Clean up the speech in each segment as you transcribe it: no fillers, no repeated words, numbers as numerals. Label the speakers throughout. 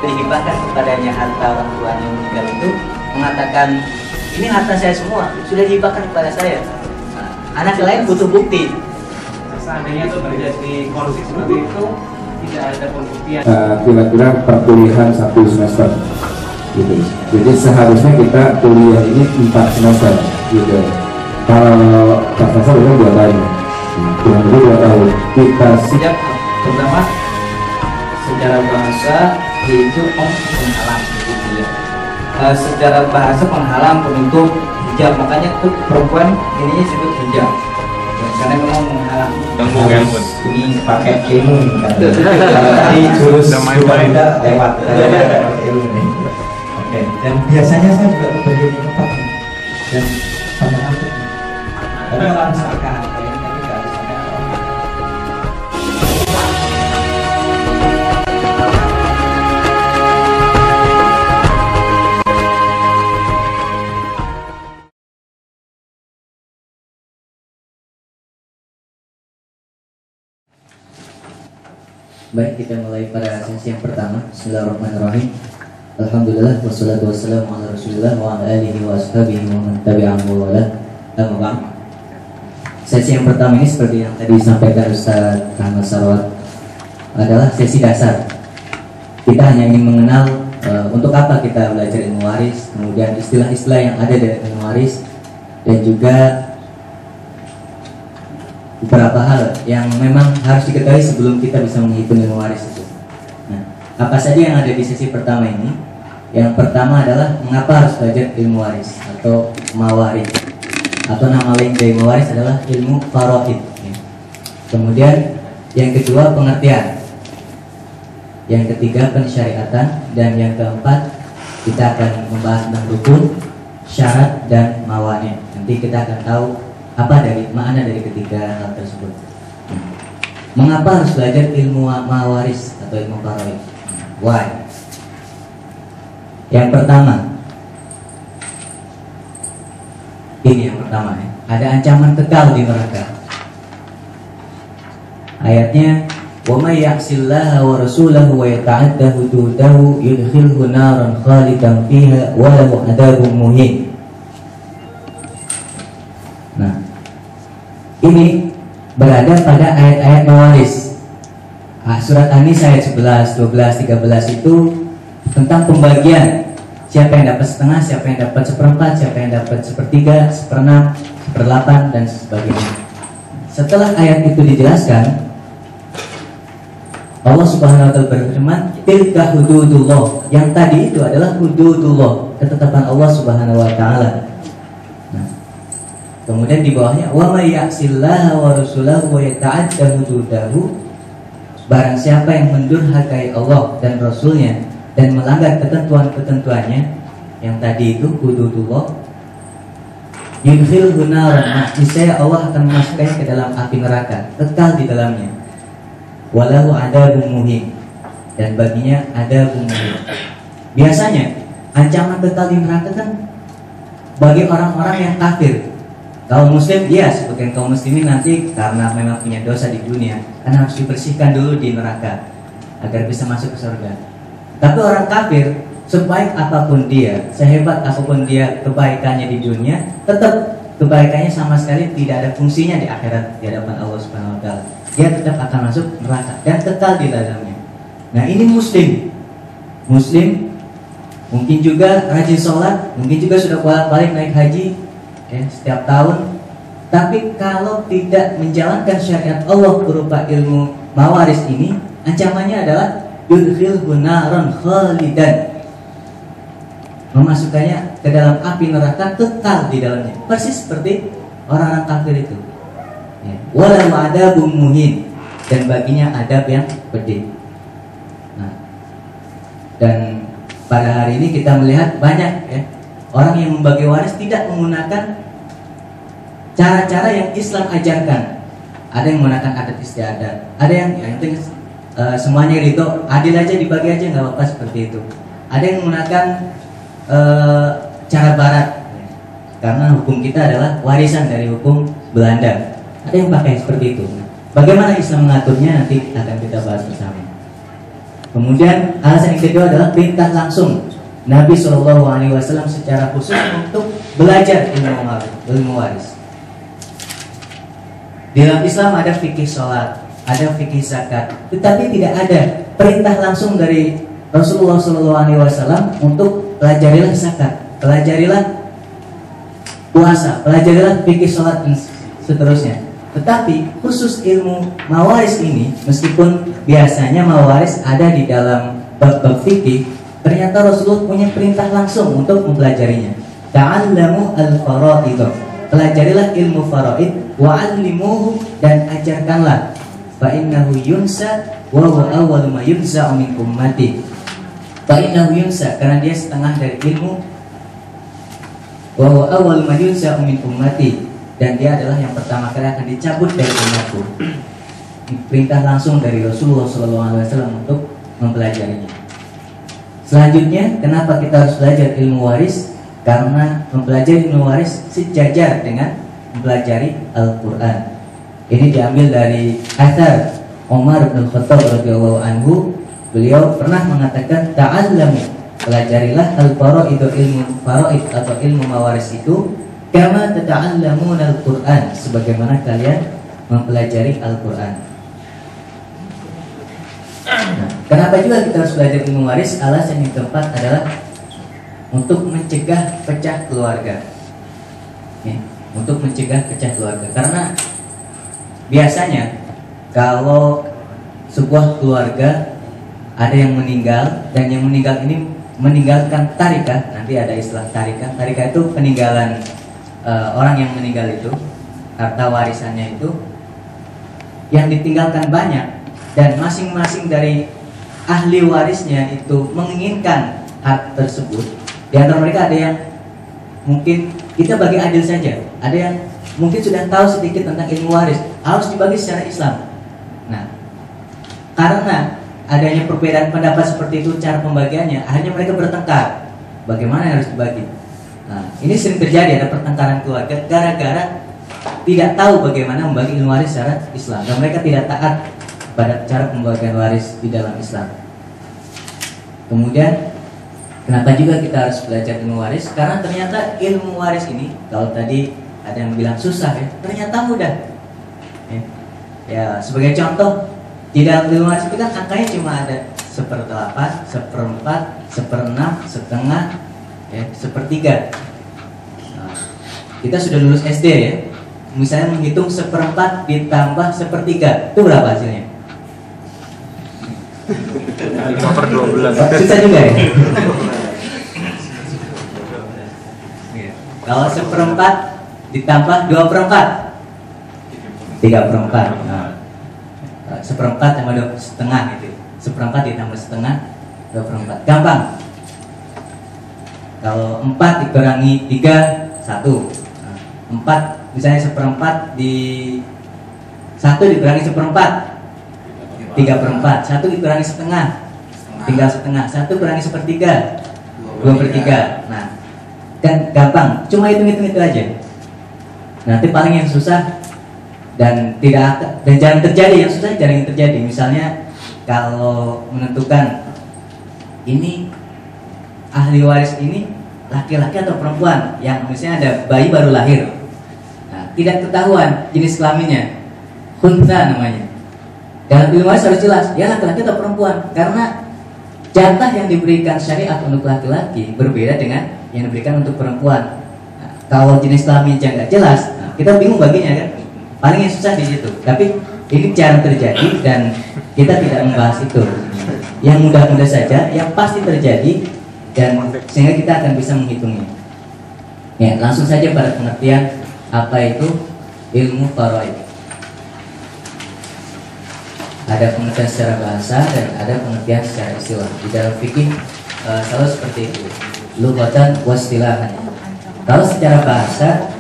Speaker 1: dihibahkan kepadanya harta orang tuanya yang meninggal itu, mengatakan ini harta saya semua, sudah dihibahkan kepada saya. Nah, anak lain butuh bukti.
Speaker 2: Seandainya itu terjadi konflik seperti itu, tidak ada pembuktian.
Speaker 3: Kira-kira perkuliahan 1 semester gitu. Jadi seharusnya kita kuliah ini 4 semester gitu. Kalau 4 semester itu 2 tahun, kurang lebih 2 tahun. Kita
Speaker 1: Sejak pertama secara bahasa yaitu penghalang gitu ya. Secara bahasa penghalang penutup hijab, makanya tuh perempuan ininya disebut hijab ya, karena memang menghalang. Ini pakai ilmu kan. Tadi jurus kita lewat ilmu nih. Oke. Dan biasanya saya juga berdiri di tempat dan sampai aku. Tapi orang misalkan tapi nggak bisa.
Speaker 4: Baik, kita mulai pada sesi yang pertama. Bismillahirrahmanirrahim. Alhamdulillah wassalatu wassalamu ala Rasulillah wa ala alihi wa ashabihi wa man tabi'ahu wa ala. Amma ba'd. Sesi yang pertama ini seperti yang tadi disampaikan Ustaz Ahmad Sarwat adalah sesi dasar. Kita hanya ingin mengenal untuk apa kita belajar ilmu waris, kemudian istilah-istilah yang ada dari ilmu waris, dan juga beberapa hal yang memang harus diketahui sebelum kita bisa menghitung ilmu waris itu. Nah, apa saja yang ada di sesi pertama ini? Yang pertama adalah mengapa harus belajar ilmu waris atau mawarid, atau nama lain dari ilmu waris adalah ilmu faraid. Kemudian yang kedua pengertian, yang ketiga pensyariatan, dan yang keempat kita akan membahas tentang rukun, syarat, dan mawani. Nanti kita akan tahu apa dari makna dari ketiga hal tersebut. Mengapa harus belajar ilmu mawaris atau ilmu faraid? Why? Yang pertama, ini yang pertama ya, ada ancaman kekal di neraka. Ayatnya, wa may ya'sillaha wa rasulahu wa yata'adda hududahu yudkhilhu naran khalidan fiha wa lahu 'adzabun muhin. Nah, ini berada pada ayat-ayat mawaris. Surat An-Nisa ayat 11, 12, 13 itu tentang pembagian. Siapa yang dapat setengah, siapa yang dapat seperempat, siapa yang dapat sepertiga, seperenam, seperdelapan, dan sebagainya. Setelah ayat itu dijelaskan, Allah Subhanahu wa Ta'ala berfirman, tilka hududullah. Yang tadi itu adalah hududullah, ketetapan Allah Subhanahu wa Ta'ala. Kemudian di bawahnya wa may ya'sillaha wa rasulahu wa yata'adda hududahu, barang siapa yang mendurhakai Allah dan Rasulnya dan melanggar ketentuan-ketentuannya, yang tadi itu hududullah, yudkhilhu naran, niscaya Allah akan memasukkannya ke dalam api neraka, kekal di dalamnya. Walahu adzabun muhin, dan baginya adzabun muhin. Biasanya ancaman kekal di neraka kan bagi orang-orang yang kafir. Kaum muslim, ya sebagian kaum muslimin nanti karena memang punya dosa di dunia kan harus dibersihkan dulu di neraka agar bisa masuk ke surga. Tapi orang kafir, sebaik apapun dia, sehebat apapun dia kebaikannya di dunia, tetap kebaikannya sama sekali tidak ada fungsinya di akhirat di hadapan Allah Subhanahu wa Ta'ala. Dia tetap akan masuk neraka dan kekal di dalamnya. Nah, ini muslim mungkin juga rajin sholat, mungkin juga sudah bolak-balik naik haji ya, setiap tahun. Tapi kalau tidak menjalankan syariat Allah berupa ilmu mawaris ini, ancamannya adalah yudkhilhu naran khalidan, memasukkannya ke dalam api neraka, kekal di dalamnya, persis seperti orang-orang kafir itu ya. Walau adzabun muhin, dan baginya adab yang pedih. Nah, dan pada hari ini kita melihat banyak ya, orang yang membagi waris tidak menggunakan cara-cara yang Islam ajarkan. Ada yang menggunakan adat istiadat, ada yang semuanya gitu, adil aja dibagi aja nggak apa-apa seperti itu. Ada yang menggunakan cara barat, karena hukum kita adalah warisan dari hukum Belanda. Ada yang pakai seperti itu. Bagaimana Islam mengaturnya nanti akan kita bahas bersama. Kemudian alasan yang kedua adalah perintah langsung Nabi SAW secara khusus untuk belajar ilmu waris. Di dalam Islam ada fikih sholat, ada fikih zakat, tetapi tidak ada perintah langsung dari Rasulullah SAW untuk pelajarilah zakat, pelajarilah puasa, pelajarilah fikih sholat dan seterusnya. Tetapi khusus ilmu mawaris ini, meskipun biasanya mawaris ada di dalam bab-bab fikih, ternyata Rasulullah punya perintah langsung untuk mempelajarinya. Ta'allamu al-fara'id, pelajarilah ilmu faraid, wa'allimuhu, dan ajarkanlah. Fa'innahu yunsa wa huwa awwalu ma yunsa min ummati. Fa'innahu yunsa, karena dia setengah dari ilmu, wa huwa awwalu ma yunsa min ummati, dan dia adalah yang pertama kali akan dicabut dari umatku. Perintah langsung dari Rasulullah SAW untuk mempelajarinya. Selanjutnya, kenapa kita harus belajar ilmu waris? Karena mempelajari ilmu waris sejajar dengan mempelajari Al-Quran. Ini diambil dari athar Umar bin Khattab radhiyallahu anhu. Beliau pernah mengatakan, ta'allamu, pelajarilah al-faraid, ilmu faraid atau ilmu mawaris itu, kama tata'allamuna al-Quran, sebagaimana kalian mempelajari Al-Quran. Nah, kenapa juga kita harus belajar ilmu waris? Alasan yang keempat adalah untuk mencegah pecah keluarga. Ya, untuk mencegah pecah keluarga. Karena biasanya kalau sebuah keluarga ada yang meninggal, dan yang meninggal ini meninggalkan tarikah, nanti ada istilah tarikah. Tarikah itu peninggalan orang yang meninggal itu, harta warisannya itu yang ditinggalkan banyak, dan masing-masing dari ahli warisnya itu menginginkan hak tersebut. Di antara mereka ada yang mungkin kita bagi adil saja, ada yang mungkin sudah tahu sedikit tentang ilmu waris, harus dibagi secara Islam. Nah, karena adanya perbedaan pendapat seperti itu cara pembagiannya, akhirnya mereka bertengkar bagaimana yang harus dibagi. Nah, ini sering terjadi, ada pertengkaran keluarga gara-gara tidak tahu bagaimana membagi ilmu waris secara Islam, dan mereka tidak taat pada cara pembagian waris di dalam Islam. Kemudian kenapa juga kita harus belajar ilmu waris? Karena ternyata ilmu waris ini, kalau tadi ada yang bilang susah ya, ternyata mudah. Ya, sebagai contoh, di dalam ilmu waris itu kan angkanya cuma ada 1/8, 1/4, 1/6, setengah, ya, 1/3. Nah, kita sudah lulus SD ya, misalnya menghitung 1/4 ditambah 1/3, itu berapa hasilnya?
Speaker 5: 5/12.
Speaker 4: Susah juga ya. Kalau 1/4 ditambah 2/4, 3/4. Nah, 1/4 tambah 2,5 gitu. 1/4 ditambah setengah, 2/4. Gampang. Kalau 4 dikurangi 3, 1. Nah, 4 misalnya 1/4 di 1 dikurangi 1/4, 3/4. 1 dikurangi setengah, tinggal setengah. 1 kurangi 1/3, 2/3. Nah, kan gampang, cuma hitung-hitung itu aja. Nanti paling yang susah dan jarang terjadi, yang susah jarang terjadi. Misalnya kalau menentukan ini ahli waris ini laki-laki atau perempuan, yang misalnya ada bayi baru lahir, nah, tidak ketahuan jenis kelaminnya, khunsa namanya. Dalam ilmu waris harus jelas, ya laki-laki atau perempuan, karena jatah yang diberikan syariat untuk laki-laki berbeda dengan yang diberikan untuk perempuan. Nah, kalau jenis kelaminnya nggak jelas, nah, kita bingung baginya kan. Paling yang susah di situ. Tapi ini jarang terjadi dan kita tidak membahas itu. Yang mudah-mudah saja, yang pasti terjadi, dan sehingga kita akan bisa menghitungnya. Ya, langsung saja pada pengertian apa itu ilmu faraid. Ada pengertian secara bahasa dan ada pengertian secara istilah. Di dalam fikih selalu seperti itu, lughatan wastilahan. Kalau secara bahasa,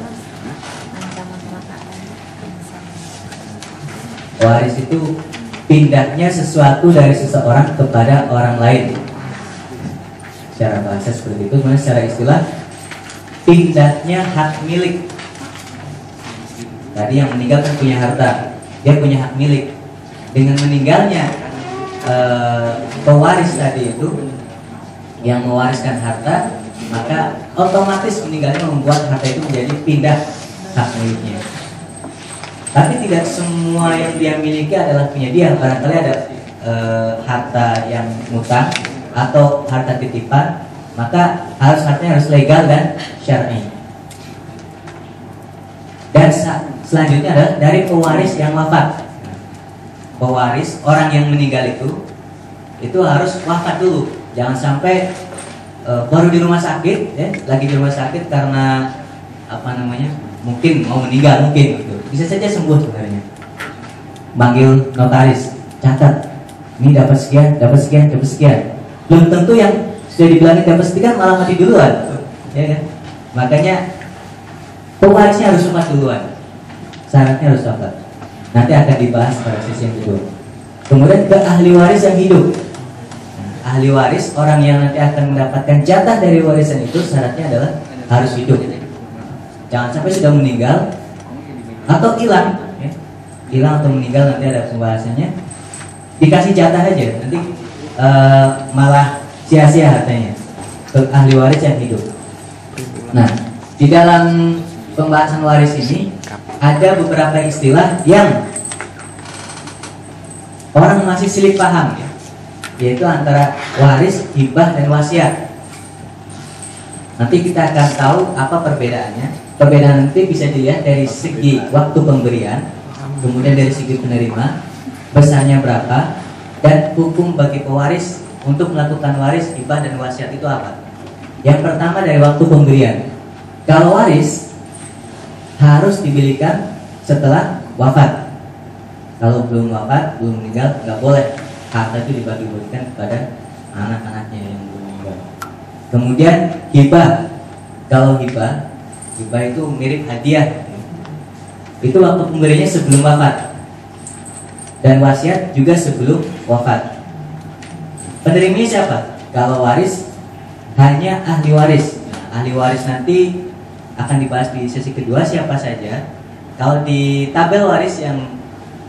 Speaker 4: waris itu pindahnya sesuatu dari seseorang kepada orang lain. Secara bahasa seperti itu. Kemudian secara istilah, pindahnya hak milik. Tadi yang meninggal kan punya harta, dia punya hak milik. Dengan meninggalnya pewaris tadi itu yang mewariskan harta, maka otomatis meninggalnya membuat harta itu menjadi pindah hak miliknya. Tapi tidak semua yang dia miliki adalah punya dia. Barangkali ada harta yang mutang atau harta titipan, maka hartanya harus legal dan syar'i. Dan selanjutnya adalah dari pewaris yang wafat. Pewaris orang yang meninggal itu harus wafat dulu. Jangan sampai baru di rumah sakit, ya, lagi di rumah sakit karena mungkin mau meninggal, mungkin gitu. Bisa saja sembuh sebenarnya. Manggil notaris, catat, ini dapat sekian, dapat sekian, dapat sekian. Belum tentu yang sudah dibilangin dapat sekian malah mati duluan, ya kan? Makanya pewarisnya harus wafat duluan. Syaratnya harus wafat. Nanti akan dibahas pada sesi yang kedua. Kemudian ke ahli waris yang hidup. Ahli waris, orang yang nanti akan mendapatkan jatah dari warisan itu, syaratnya adalah harus hidup. Jangan sampai sudah meninggal atau hilang, ya. Hilang atau meninggal, nanti ada pembahasannya. Dikasih jatah aja, nanti malah sia-sia hartanya. Ahli waris yang hidup. Nah, di dalam pembahasan waris ini ada beberapa istilah yang orang masih sulit paham, ya, yaitu antara waris, hibah, dan wasiat. Nanti kita akan tahu apa perbedaannya. Perbedaan nanti bisa dilihat dari segi waktu pemberian, kemudian dari segi penerima, besarnya berapa, dan hukum bagi pewaris untuk melakukan waris, hibah, dan wasiat itu apa. Yang pertama dari waktu pemberian. Kalau waris harus diberikan setelah wafat. Kalau belum wafat, belum meninggal, nggak boleh harta itu dibagi-bagikan kepada anak-anaknya yang belum meninggal. Kemudian hibah. Kalau hibah itu mirip hadiah. Itu waktu pemberiannya sebelum wafat. Dan wasiat juga sebelum wafat. Penerimanya siapa? Kalau waris hanya ahli waris. Nah, ahli waris nanti akan dibahas di sesi kedua siapa saja. Kalau di tabel waris yang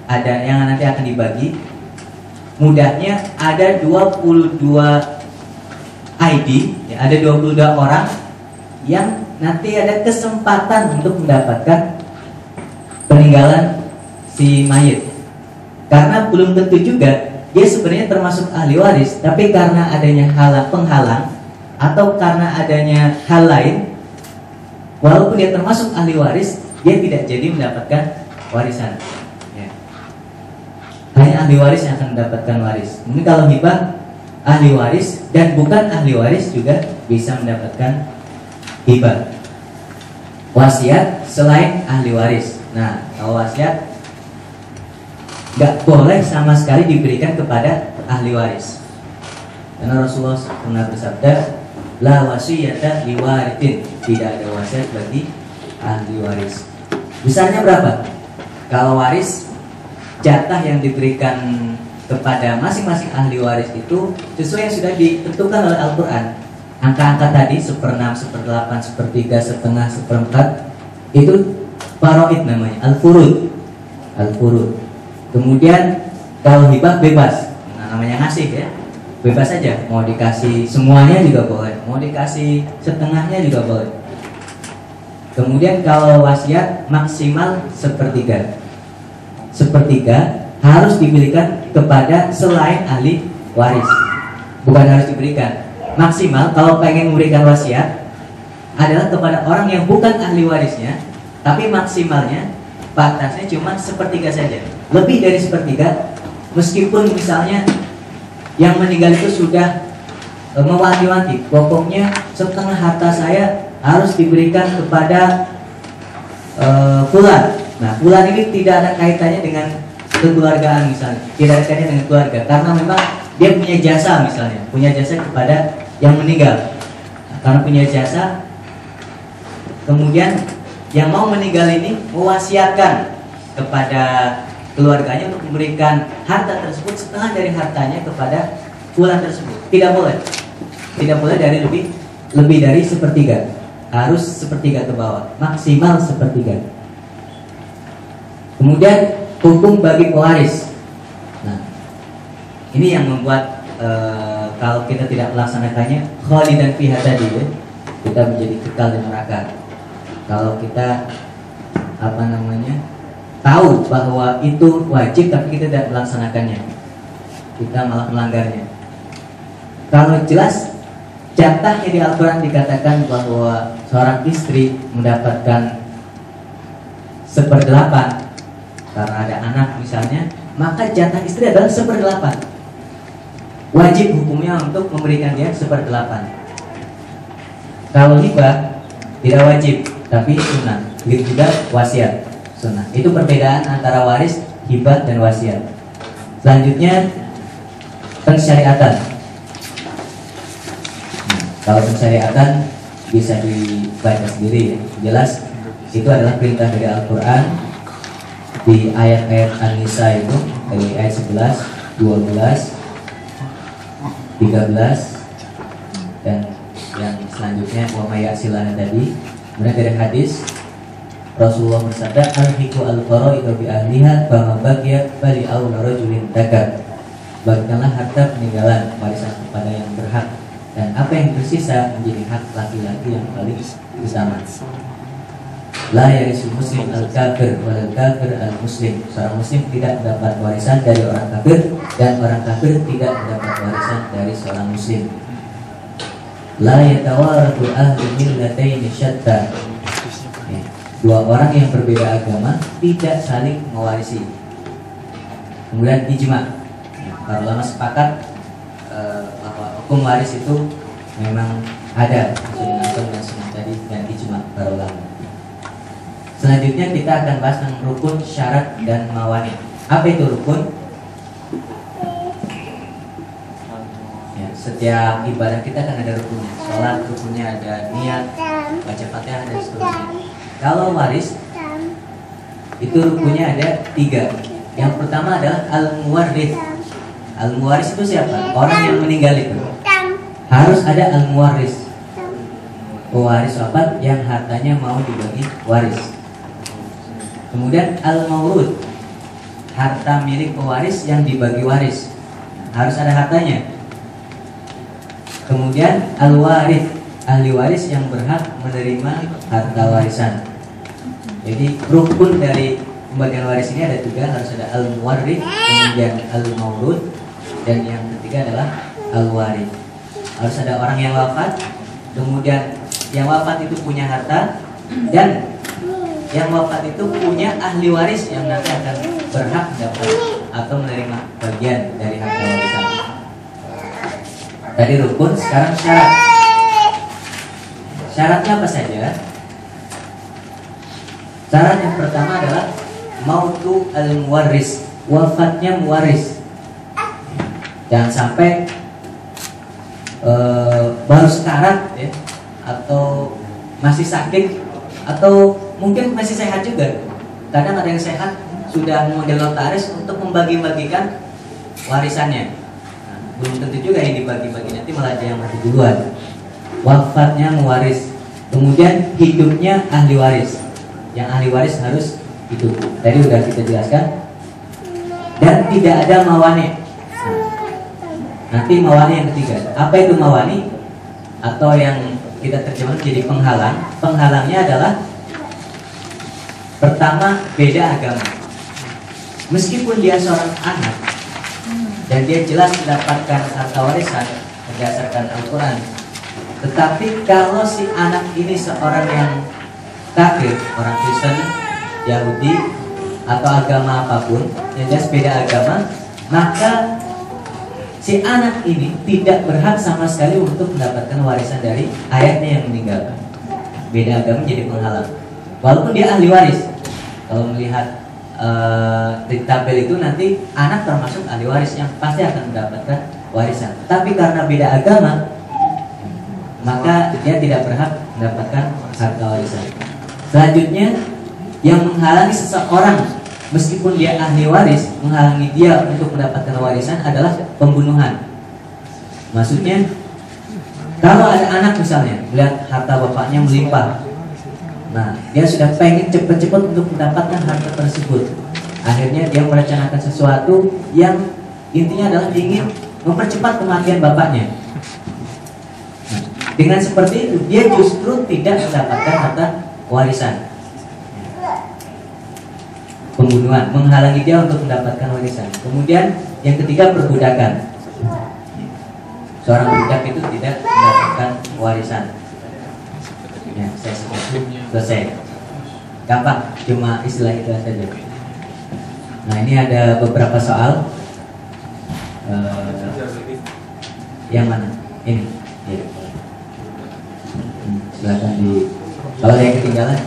Speaker 4: ada, yang nanti akan dibagi, mudahnya ada 22 ID, ya, ada 22 orang yang nanti ada kesempatan untuk mendapatkan peninggalan si mayit. Karena belum tentu juga dia sebenarnya termasuk ahli waris, tapi karena adanya penghalang atau karena adanya hal lain, walaupun dia termasuk ahli waris, dia tidak jadi mendapatkan warisan, ya. Hanya ahli waris yang akan mendapatkan waris. Mungkin kalau hibah, ahli waris dan bukan ahli waris juga bisa mendapatkan hibah. Wasiat selain ahli waris. Nah, kalau wasiat nggak boleh sama sekali diberikan kepada ahli waris. Karena Rasulullah pernah bersabda, la wasiyata liwarithin, tidak ada wasiat bagi ahli waris. Besarnya berapa? Kalau waris, jatah yang diberikan kepada masing-masing ahli waris itu sesuai yang sudah ditentukan oleh Al-Quran. Angka-angka tadi 1/6, 1/8, 1/3, 1/2, 1/4 itu faraid namanya, al-furud. Al-furud. Kemudian kalau hibah bebas, nah, namanya ngasih, ya, bebas saja. Mau dikasih semuanya juga boleh, mau dikasih setengahnya juga boleh. Kemudian kalau wasiat maksimal 1/3. 1/3 harus diberikan kepada selain ahli waris. Bukan harus diberikan. Maksimal kalau pengen memberikan wasiat adalah kepada orang yang bukan ahli warisnya, tapi maksimalnya batasnya cuma 1/3 saja. Lebih dari 1/3, meskipun misalnya yang meninggal itu sudah mewanti-wanti, pokoknya setengah harta saya harus diberikan kepada fulan. Nah, fulan ini tidak ada kaitannya dengan kekeluargaan misalnya, tidak ada kaitannya dengan keluarga, karena memang dia punya jasa misalnya, punya jasa kepada yang meninggal. Nah, karena punya jasa, kemudian yang mau meninggal ini mewasiatkan kepada keluarganya untuk memberikan harta tersebut, setengah dari hartanya kepada fulan tersebut. Tidak boleh. Tidak boleh dari lebih dari 1/3. Harus 1/3 ke bawah, maksimal 1/3. Kemudian hukum bagi pewaris. Nah, Ini yang membuat kalau kita tidak melaksanakannya khalidan fiha tadi ya, kita menjadi kekal di neraka. Kalau kita tahu bahwa itu wajib tapi kita tidak melaksanakannya, kita malah melanggarnya. Kalau jelas jatahnya di Al-Quran dikatakan bahwa seorang istri mendapatkan 1/8 karena ada anak misalnya, maka jatah istri adalah 1/8. Wajib hukumnya untuk memberikan dia 1/8. Kalau hibah tidak wajib tapi sunnah. Begitu juga wasiat, sunnah. Itu perbedaan antara waris, hibah dan wasiat. Selanjutnya pensyariatan. Kalau pensyariatan bisa dibaca sendiri ya. Jelas itu adalah perintah dari Al-Quran di ayat-ayat An-Nisa itu dari ayat 11, 12, 13 dan yang selanjutnya wa may ya'silah tadi. Kemudian dari hadis Rasulullah bersabda al-hiqu al-fara'idu bi ahliha fa ma baqiya bali aula rajulin takar. Bagikanlah harta peninggalan warisan kepada yang berhak, dan apa yang tersisa menjadi hak laki-laki yang paling utama. La yarisul muslim al-kafir wal kafir al-muslim. Seorang muslim tidak mendapat warisan dari orang kafir, dan orang kafir tidak mendapat warisan dari seorang muslim. La yatawarathu ahli millataini syatta. Dua orang yang berbeda agama tidak saling mewarisi. Kemudian ijma. Para ulama sepakat bahwa hukum waris itu memang ada sunnah dan sunnah tadi dan ijma para ulama. Selanjutnya kita akan bahas tentang rukun, syarat, dan mawani. Apa itu rukun? Ya, setiap ibadah kita kan ada rukunnya. Sholat rukunnya ada niat, baca Fatihah dan seterusnya. Kalau waris itu rukunnya ada 3. Yang pertama adalah al-muwarrith. Al-muwaris itu siapa? Orang yang meninggal itu harus ada al-muwaris, pewaris wafat yang hartanya mau dibagi waris. Kemudian al-maurud, harta milik pewaris yang dibagi waris, harus ada hartanya. Kemudian al-warith, ahli waris yang berhak menerima harta warisan. Jadi rukun dari pembagian waris ini ada 3, harus ada al-muwarrith, kemudian al-maurud, dan yang ketiga adalah al-warith. Harus ada orang yang wafat, kemudian yang wafat itu punya harta, dan yang wafat itu punya ahli waris yang nanti akan berhak dapat atau menerima bagian dari harta warisan. Tadi rukun, sekarang syarat. Syaratnya apa saja? Syarat yang pertama adalah mautu al-muwarris, wafatnya muwaris. Jangan sampai baru sekarat ya, atau masih sakit, atau mungkin masih sehat juga. Kadang ada yang sehat sudah model notaris untuk membagi-bagikan warisannya. Nah, belum tentu juga yang dibagi-bagi, nanti malah ada yang mati duluan. Wafatnya mewaris, kemudian hidupnya ahli waris. Yang ahli waris harus hidup. Tadi sudah kita jelaskan. Dan tidak ada mawani. Nanti mawani yang ketiga. Apa itu mawani? Atau yang kita terjemahkan jadi penghalang. Penghalangnya adalah pertama, beda agama. Meskipun dia seorang anak dan dia jelas mendapatkan harta warisan berdasarkan Al-Quran, tetapi kalau si anak ini seorang yang kafir, orang Kristen, Yahudi, atau agama apapun, yang jelas beda agama, maka si anak ini tidak berhak sama sekali untuk mendapatkan warisan dari ayahnya yang meninggal. Beda agama jadi penghalang. Walaupun dia ahli waris. Kalau melihat di tabel itu nanti anak termasuk ahli waris yang pasti akan mendapatkan warisan. Tapi karena beda agama, maka dia tidak berhak mendapatkan harta warisan. Selanjutnya, yang menghalangi seseorang meskipun dia ahli waris, menghalangi dia untuk mendapatkan warisan adalah pembunuhan. Maksudnya, kalau ada anak misalnya melihat harta bapaknya melimpah, nah dia sudah pengen cepat-cepat untuk mendapatkan harta tersebut. Akhirnya dia merencanakan sesuatu yang intinya adalah ingin mempercepat kematian bapaknya. Nah, dengan seperti itu dia justru tidak mendapatkan harta warisan. Pembunuhan, menghalangi dia untuk mendapatkan warisan. Kemudian yang ketiga, perbudakan. Seorang budak itu tidak mendapatkan warisan. Ya, saya selesai. Gampang, cuma istilah itu saja. Nah, ini ada beberapa soal. Yang mana? Ini. Ya. Silakan di. Kalau ada yang ketinggalan.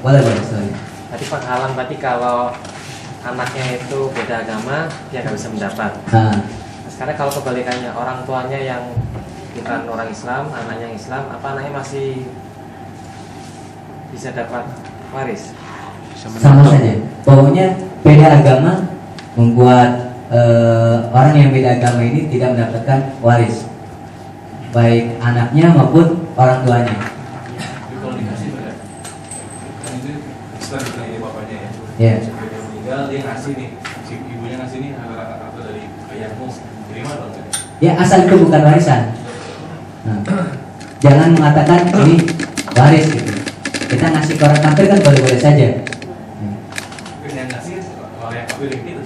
Speaker 4: Boleh. Silakan.
Speaker 6: Tadi penghalang berarti kalau anaknya itu beda agama dia nggak bisa mendapat. Sekarang kalau kebalikannya orang tuanya yang bukan orang Islam, anaknya yang Islam, apa anaknya masih bisa dapat waris?
Speaker 4: Sama saja. Pokoknya beda agama membuat orang yang beda agama ini tidak mendapatkan waris, baik anaknya maupun orang tuanya.
Speaker 7: Kalau dikasih benar, kan itu Islam dari bapaknya ya.
Speaker 4: Ya.
Speaker 7: Sebelum dia meninggal dia ngasih nih, si ibunya ngasih nih apa dari ayahmu, terima dong.
Speaker 4: Ya, asal itu bukan warisan. Nah, jangan mengatakan ini waris gitu. Kita ngasih ke orang kafir kan boleh-boleh saja.
Speaker 7: Yang ngasih orang yang kafir yang gitu.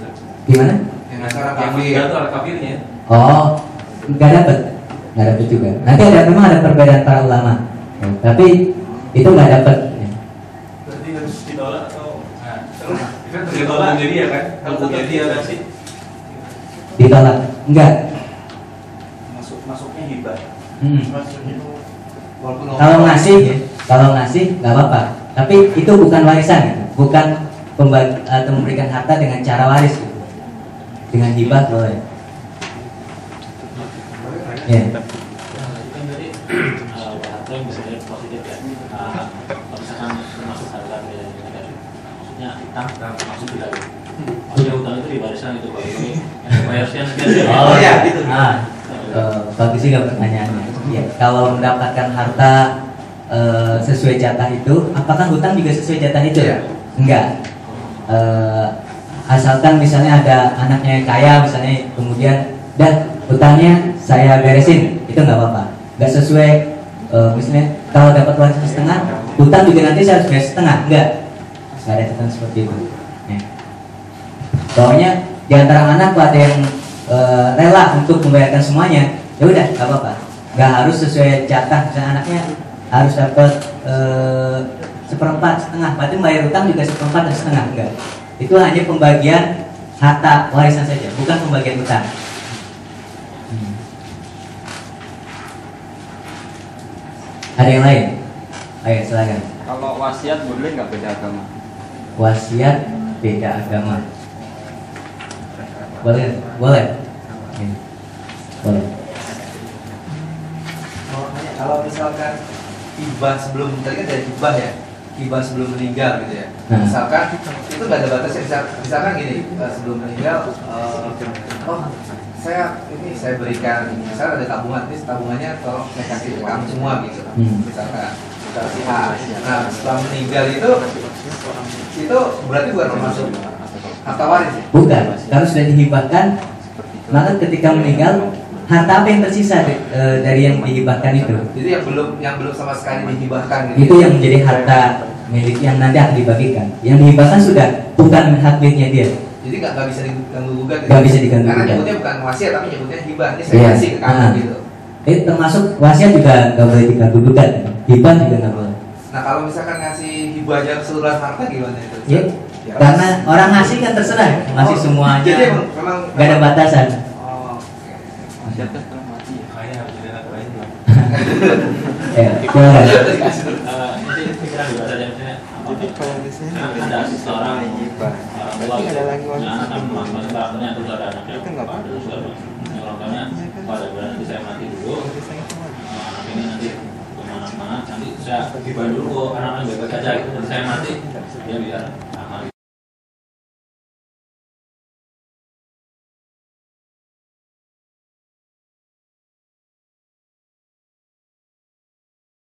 Speaker 4: Gimana?
Speaker 7: Yang ngasih orang kafir itu orang kafirnya.
Speaker 4: Oh, nggak dapat juga. Nanti memang ada perbedaan para ulama. Tapi itu nggak dapat.
Speaker 7: Berarti harus ditolak atau? Nah, terus kan ditolak jadi ya kan? Kalau punya dia ngasih.
Speaker 4: Ditolak? Enggak.
Speaker 7: Masuknya hibah.
Speaker 4: Kalau ngasih nggak apa-apa. Tapi itu bukan warisan, gitu. Bukan atau memberikan harta dengan cara waris, gitu. Dengan hibah boleh. Ya.
Speaker 8: Kan tadi harta yang bisa jadi positif ya. Kalau misalkan termasuk harta negatif, maksudnya hutang masuk tidak. Maksudnya hutang itu diwariskan itu Pak. Ini bayar sekian.
Speaker 4: Oh ya, itu. Bagus juga pertanyaannya. Ya, kalau mendapatkan harta sesuai jatah itu, apakah hutang juga sesuai jatah itu?
Speaker 1: Ya.
Speaker 4: Enggak. Asalkan misalnya ada anaknya yang kaya, misalnya kemudian dan hutangnya saya beresin, itu nggak apa-apa. Nggak sesuai, misalnya kalau dapat warisan setengah, hutang juga nanti saya harus bayar setengah, enggak. Nggak ada catatan seperti itu. Ya. Pokoknya di antara anak ada yang rela untuk membayarkan semuanya, ya udah nggak apa-apa. Nggak harus sesuai jatah, misalnya anaknya harus dapat seperempat setengah, berarti bayar hutang juga seperempat dan setengah, enggak. Itu hanya pembagian harta warisan saja, bukan pembagian hutang. Ada yang lain? Ayo silakan.
Speaker 5: Kalau wasiat boleh nggak beda agama?
Speaker 4: Wasiat beda agama. Boleh. Boleh.
Speaker 1: Kalau misalkan hibah sebelum, tadi kan dari hibah ya, hibah sebelum meninggal gitu ya. Misalkan itu nggak ada batasnya. Misalkan gini, sebelum meninggal, saya berikan, misalnya ada tabungan, ini tabungannya tolong saya kasih ke kamu semua gitu. Misalkan. Nah, setelah meninggal itu berarti bukan termasuk harta waris ya?
Speaker 4: Bukan, kalau sudah dihibahkan, maka ketika meninggal harta apa yang tersisa dari yang dihibahkan itu?
Speaker 1: Jadi yang belum sama sekali dihibahkan gitu.
Speaker 4: Itu yang menjadi harta milik yang nanti akan dibagikan. Yang dihibahkan sudah bukan hak miliknya dia.
Speaker 1: Jadi nggak bisa diganggu gugat.
Speaker 4: Nggak bisa diganggu
Speaker 1: Karena
Speaker 4: gugat.
Speaker 1: nyebutnya bukan wasiat tapi nyebutnya hibah. Ini saya kasih ke kamu gitu.
Speaker 4: Termasuk wasiat juga nggak boleh diganggu gugat. Hibah juga nggak boleh.
Speaker 1: Nah kalau misalkan ngasih hibah aja keseluruhan harta gimana itu?
Speaker 4: Ya, karena orang ngasih kan terserah, ngasih semuanya.
Speaker 1: Jadi memang
Speaker 4: nggak ada batasan.
Speaker 5: Wasiat kan setelah mati ya.
Speaker 7: Makanya harus ada anak lain lah.
Speaker 4: Ya, silakan.
Speaker 8: Nanti pikiran juga saja misalnya. Jadi kalau misalnya ada seorang tua ada lagi anak yang melakukannya terus ada anaknya itu nggak apa-apa terus orang tuanya pada bulan nanti saya mati dulu anak ini nanti kemana-mana nanti saya hibah dulu anak-anak baik-baik aja gitu nanti saya mati dia biar